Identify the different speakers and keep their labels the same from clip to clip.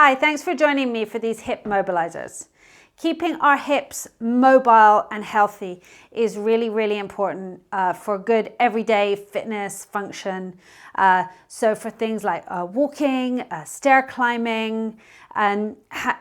Speaker 1: Hi, thanks for joining me for these hip mobilizers. Keeping our hips mobile and healthy is really, really important for good everyday fitness function. So for things like walking, stair climbing, and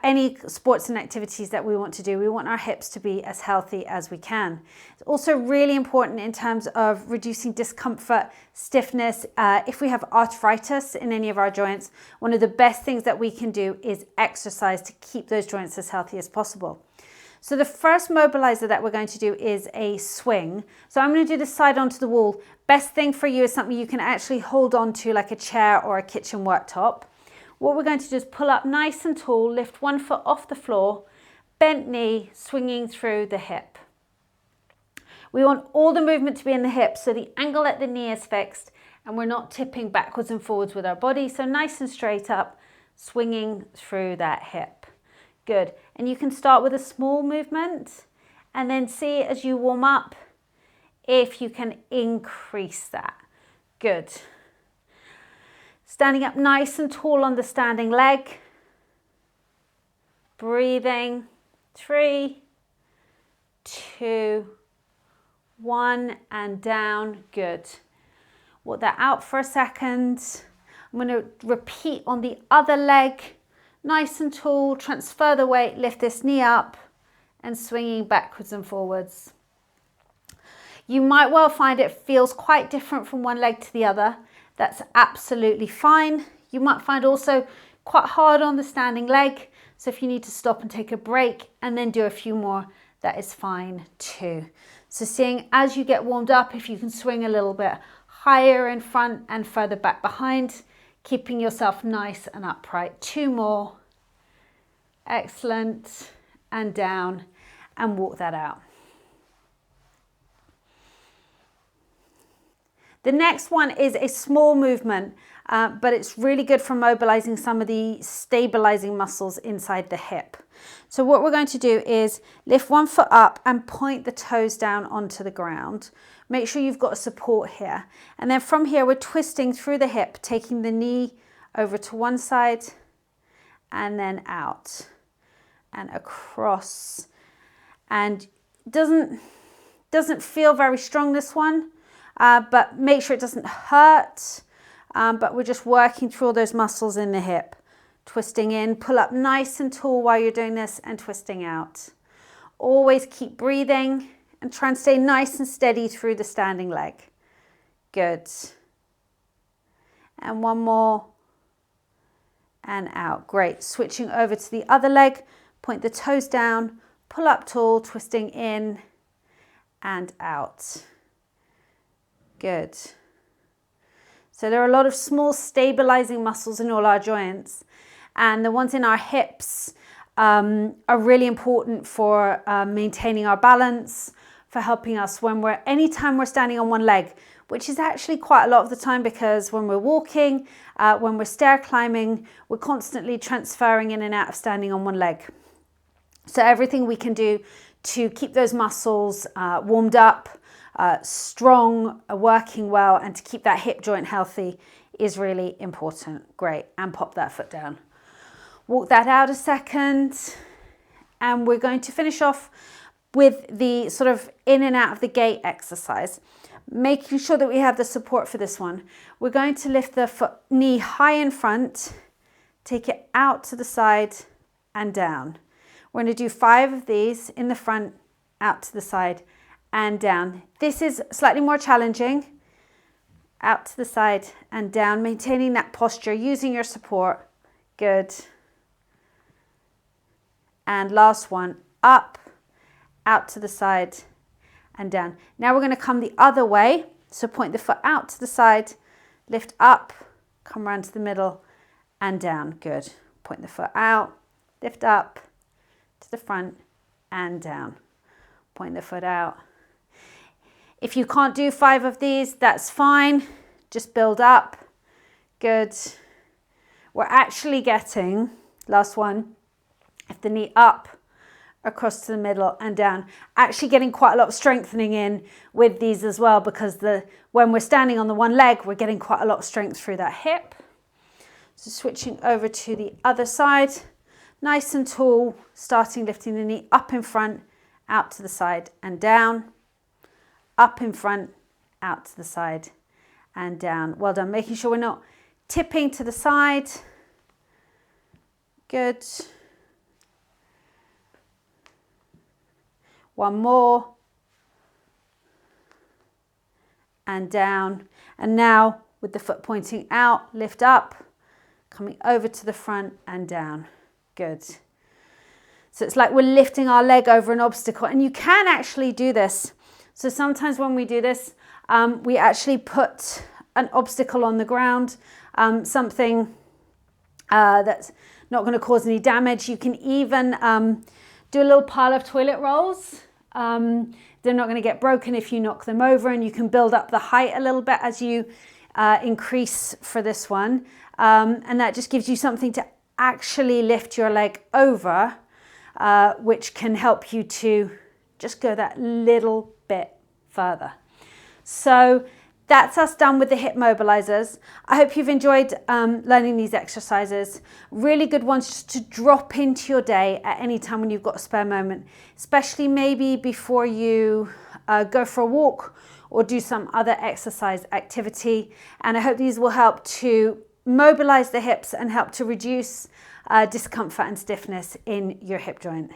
Speaker 1: any sports and activities that we want to do, we want our hips to be as healthy as we can. It's also really important in terms of reducing discomfort, stiffness. If we have arthritis in any of our joints, one of the best things that we can do is exercise to keep those joints as healthy as possible. So the first mobilizer that we're going to do is a swing. So I'm going to do the side onto the wall. Best thing for you is something you can actually hold on to, like a chair or a kitchen worktop. What we're going to do is pull up nice and tall, lift one foot off the floor, bent knee, swinging through the hip. We want all the movement to be in the hip, so the angle at the knee is fixed and we're not tipping backwards and forwards with our body. So nice and straight up, swinging through that hip. Good. And you can start with a small movement and then see as you warm up if you can increase that. Good. Standing up nice and tall on the standing leg. Breathing. 3, 2, 1, and down. Good. Walk that out for a second. I'm going to repeat on the other leg. Nice and tall, transfer the weight, lift this knee up and swinging backwards and forwards. You might well find it feels quite different from one leg to the other. That's absolutely fine. You might find also quite hard on the standing leg. So if you need to stop and take a break and then do a few more, that is fine too. So seeing as you get warmed up, if you can swing a little bit higher in front and further back behind, keeping yourself nice and upright. 2 more. Excellent. And down and walk that out. The next one is a small movement, but it's really good for mobilizing some of the stabilizing muscles inside the hip. So what we're going to do is lift one foot up and point the toes down onto the ground. Make sure you've got a support here. And then from here, we're twisting through the hip, taking the knee over to one side and then out and across. And doesn't feel very strong, this one. But make sure it doesn't hurt, but we're just working through all those muscles in the hip. Twisting in, pull up nice and tall while you're doing this and twisting out. Always keep breathing and try and stay nice and steady through the standing leg. Good. And one more and out. Great. Switching over to the other leg, point the toes down, pull up tall, twisting in and out. Good. So there are a lot of small stabilizing muscles in all our joints, and the ones in our hips are really important for maintaining our balance, for helping us anytime we're standing on one leg, which is actually quite a lot of the time, because when we're walking, when we're stair climbing, we're constantly transferring in and out of standing on one leg. So everything we can do to keep those muscles warmed up, strong, working well, and to keep that hip joint healthy is really important. Great. And pop that foot down. Walk that out a second. And we're going to finish off with the sort of in and out of the gate exercise, making sure that we have the support for this one. We're going to lift the knee high in front, take it out to the side and down. We're going to do 5 of these in the front, out to the side and down. This is slightly more challenging. Out to the side and down, maintaining that posture, using your support. Good. And last one, up, out to the side and down. Now we're going to come the other way. So point the foot out to the side, lift up, come around to the middle and down. Good. Point the foot out, lift up to the front and down. Point the foot out. If you can't do 5 of these, that's fine. Just build up. Good. We're actually getting, last one, lift the knee up, across to the middle and down. Actually getting quite a lot of strengthening in with these as well, because when we're standing on the one leg, we're getting quite a lot of strength through that hip. So switching over to the other side, nice and tall, starting lifting the knee up in front, out to the side and down, up in front, out to the side and down. Well done. Making sure we're not tipping to the side. Good. One more. And down. And now with the foot pointing out, lift up, coming over to the front and down. Good. So it's like we're lifting our leg over an obstacle, and you can actually do this. So sometimes when we do this, we actually put an obstacle on the ground, something that's not going to cause any damage. You can even do a little pile of toilet rolls. They're not going to get broken if you knock them over, and you can build up the height a little bit as you increase for this one. And that just gives you something to actually lift your leg over, which can help you to just go that little bit further. So that's us done with the hip mobilizers. I hope you've enjoyed learning these exercises. Really good ones just to drop into your day at any time when you've got a spare moment, especially maybe before you go for a walk or do some other exercise activity. And I hope these will help to mobilize the hips and help to reduce discomfort and stiffness in your hip joint.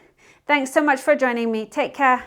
Speaker 1: Thanks so much for joining me. Take care.